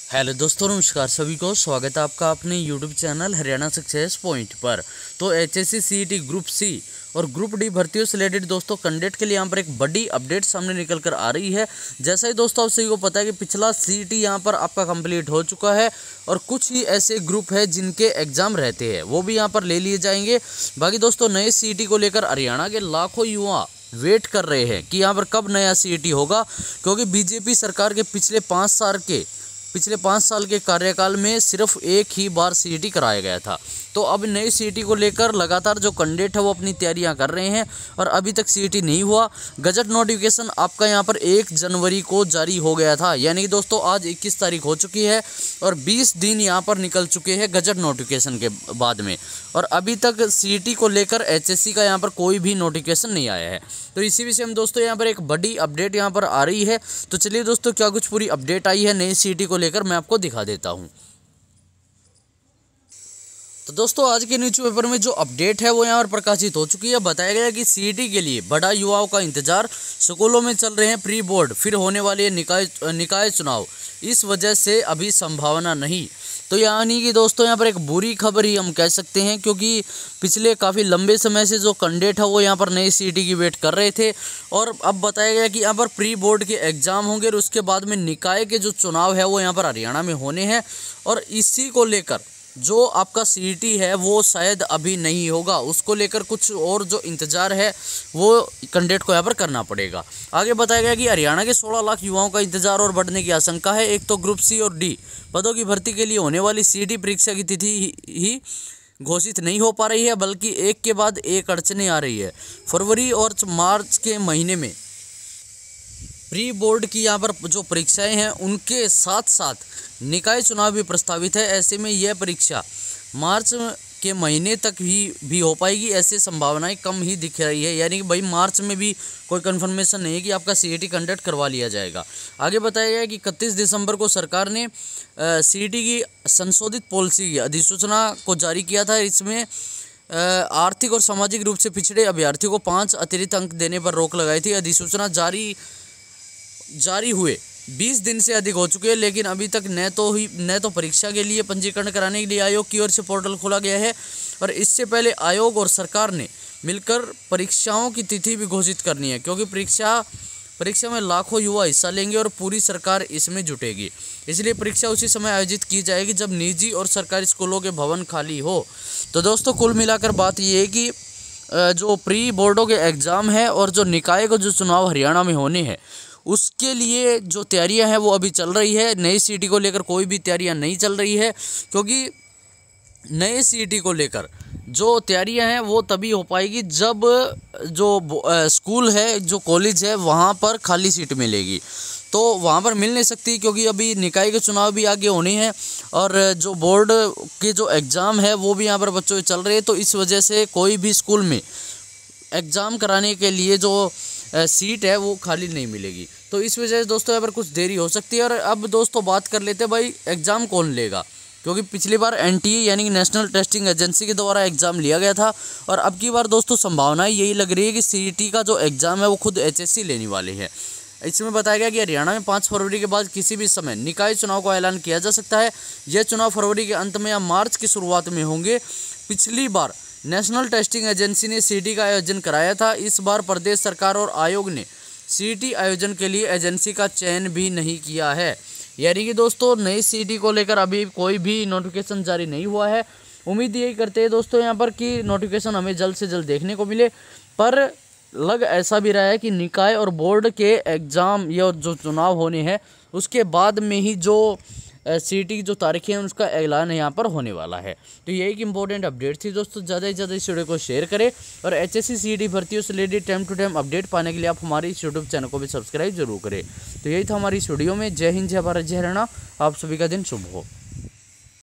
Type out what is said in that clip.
Hello दोस्तों, नमस्कार सभी को। स्वागत है आपका अपने YouTube channel Haryana success point पर। तो एचएससी सीईटी ग्रुप सी और ग्रुप डी भर्तियों से रिलेटेड दोस्तों कैंडिडेट के लिए यहाँ पर एक बड़ी अपडेट सामने निकल कर आ रही है। जैसा ही दोस्तों आप सभी को पता है कि पिछला सीईटी यहाँ पर आपका कंप्लीट हो चुका है और कुछ ही ऐसे ग्रुप है जिनके एग्जाम रहते हैं, वो भी यहाँ पर ले लिए जाएंगे। बाकी दोस्तों नए सीईटी को लेकर हरियाणा के लाखों युवा वेट कर रहे हैं कि यहाँ पर कब नया सीईटी होगा, क्योंकि बीजेपी सरकार के पिछले 5 साल के कार्यकाल में सिर्फ एक ही बार सीईटी कराया गया था। तो अब नई सीईटी को लेकर लगातार जो कैंडिडेट है वो अपनी तैयारियां कर रहे हैं और अभी तक सीईटी नहीं हुआ। गजट नोटिफिकेशन आपका यहां पर 1 जनवरी को जारी हो गया था, यानी कि दोस्तों आज 21 तारीख हो चुकी है और 20 दिन यहां पर निकल चुके हैं गजट नोटिफिकेशन के बाद में, और अभी तक सीईटी को लेकर एचएससी का यहां पर कोई भी नोटिफिकेशन नहीं आया है। तो इसी विषय में दोस्तों यहां पर एक बड़ी अपडेट यहां पर आ रही है। तो चलिए दोस्तों, क्या कुछ पूरी अपडेट आई है नई सीईटी को लेकर मैं आपको दिखा देता हूं। तो दोस्तों आज के न्यूज़पेपर में जो अपडेट है वो यहाँ पर प्रकाशित हो चुकी है। बताया गया कि सीईटी के लिए बड़ा युवाओं का इंतजार, स्कूलों में चल रहे हैं प्री बोर्ड, फिर होने वाले निकाय चुनाव, इस वजह से अभी संभावना नहीं। तो यानी कि दोस्तों यहाँ पर एक बुरी खबर ही हम कह सकते हैं, क्योंकि पिछले काफ़ी लंबे समय से जो कैंडिडेट है वो यहाँ पर नई सीईटी की वेट कर रहे थे और अब बताया गया कि यहाँ पर प्री बोर्ड के एग्ज़ाम होंगे और उसके बाद में निकाय के जो चुनाव है वो यहाँ पर हरियाणा में होने हैं, और इसी को लेकर जो आपका सीईटी है वो शायद अभी नहीं होगा, उसको लेकर कुछ और जो इंतज़ार है वो कैंडिडेट को यहाँ पर करना पड़ेगा। आगे बताया गया कि हरियाणा के 16 लाख युवाओं का इंतजार और बढ़ने की आशंका है। एक तो ग्रुप सी और डी पदों की भर्ती के लिए होने वाली सीईटी परीक्षा की तिथि ही घोषित नहीं हो पा रही है, बल्कि एक के बाद एक अड़चनें आ रही है। फरवरी और मार्च के महीने में प्री बोर्ड की यहाँ पर जो परीक्षाएं हैं उनके साथ साथ निकाय चुनाव भी प्रस्तावित है। ऐसे में यह परीक्षा मार्च के महीने तक भी हो पाएगी, ऐसे संभावनाएं कम ही दिख रही है। यानी कि भाई मार्च में भी कोई कंफर्मेशन नहीं है कि आपका सीईटी कंडक्ट करवा लिया जाएगा। आगे बताया गया कि 31 दिसंबर को सरकार ने सीईटी की संशोधित पॉलिसी की अधिसूचना को जारी किया था। इसमें आर्थिक और सामाजिक रूप से पिछड़े अभ्यर्थियों को 5 अतिरिक्त अंक देने पर रोक लगाई थी। अधिसूचना जारी हुए 20 दिन से अधिक हो चुके हैं, लेकिन अभी तक न तो परीक्षा के लिए पंजीकरण कराने के लिए आयोग की ओर से पोर्टल खोला गया है, और इससे पहले आयोग और सरकार ने मिलकर परीक्षाओं की तिथि भी घोषित करनी है, क्योंकि परीक्षा में लाखों युवा हिस्सा लेंगे और पूरी सरकार इसमें जुटेगी। इसलिए परीक्षा उसी समय आयोजित की जाएगी जब निजी और सरकारी स्कूलों के भवन खाली हो। तो दोस्तों कुल मिलाकर बात ये है कि जो प्री बोर्डों के एग्ज़ाम है और जो निकाय को जो चुनाव हरियाणा में होने हैं उसके लिए जो तैयारियां हैं वो अभी चल रही है। नई सीईटी को लेकर कोई भी तैयारियां नहीं चल रही है, क्योंकि नए सीईटी को लेकर जो तैयारियां हैं वो तभी हो पाएगी जब जो स्कूल है, जो कॉलेज है, वहाँ पर खाली सीट मिलेगी। तो वहाँ पर मिल नहीं सकती, क्योंकि अभी निकाय के चुनाव भी आगे होने हैं और जो बोर्ड के जो एग्ज़ाम है वो भी यहाँ पर बच्चों चल रहे हैं। तो इस वजह से कोई भी स्कूल में एग्ज़ाम कराने के लिए जो सीट है वो खाली नहीं मिलेगी। तो इस वजह से दोस्तों यहाँ पर कुछ देरी हो सकती है। और अब दोस्तों बात कर लेते हैं भाई एग्ज़ाम कौन लेगा, क्योंकि पिछली बार एनटीए यानी कि नेशनल टेस्टिंग एजेंसी के द्वारा एग्ज़ाम लिया गया था, और अब की बार दोस्तों संभावनाएं यही लग रही है कि सीईटी का जो एग्ज़ाम है वो खुद एचएससी लेने वाले हैं। इसमें बताया गया कि हरियाणा में 5 फरवरी के बाद किसी भी समय निकाय चुनाव का ऐलान किया जा सकता है। यह चुनाव फरवरी के अंत में या मार्च की शुरुआत में होंगे। पिछली बार नेशनल टेस्टिंग एजेंसी ने सीईटी का आयोजन कराया था। इस बार प्रदेश सरकार और आयोग ने सीईटी आयोजन के लिए एजेंसी का चयन भी नहीं किया है। यानी कि दोस्तों नई सीईटी को लेकर अभी कोई भी नोटिफिकेशन जारी नहीं हुआ है। उम्मीद यही करते हैं दोस्तों यहाँ पर कि नोटिफिकेशन हमें जल्द से जल्द देखने को मिले, पर लग ऐसा भी रहा है कि निकाय और बोर्ड के एग्ज़ाम या जो चुनाव होने हैं उसके बाद में ही जो सीईटी की जो तारीखें हैं उसका ऐलान यहाँ पर होने वाला है। तो ये एक इंपॉर्टेंट अपडेट थी दोस्तों। ज़्यादा से ज़्यादा इस वीडियो को शेयर करें और एचएससी सीईटी भर्तियों से related time to time update पाने के लिए आप हमारे इस यूट्यूब चैनल को भी सब्सक्राइब जरूर करें। तो यही था हमारी इस वीडियो में। जय हिंद, जय भारत, जय हरियाणा। आप सभी का दिन शुभ हो।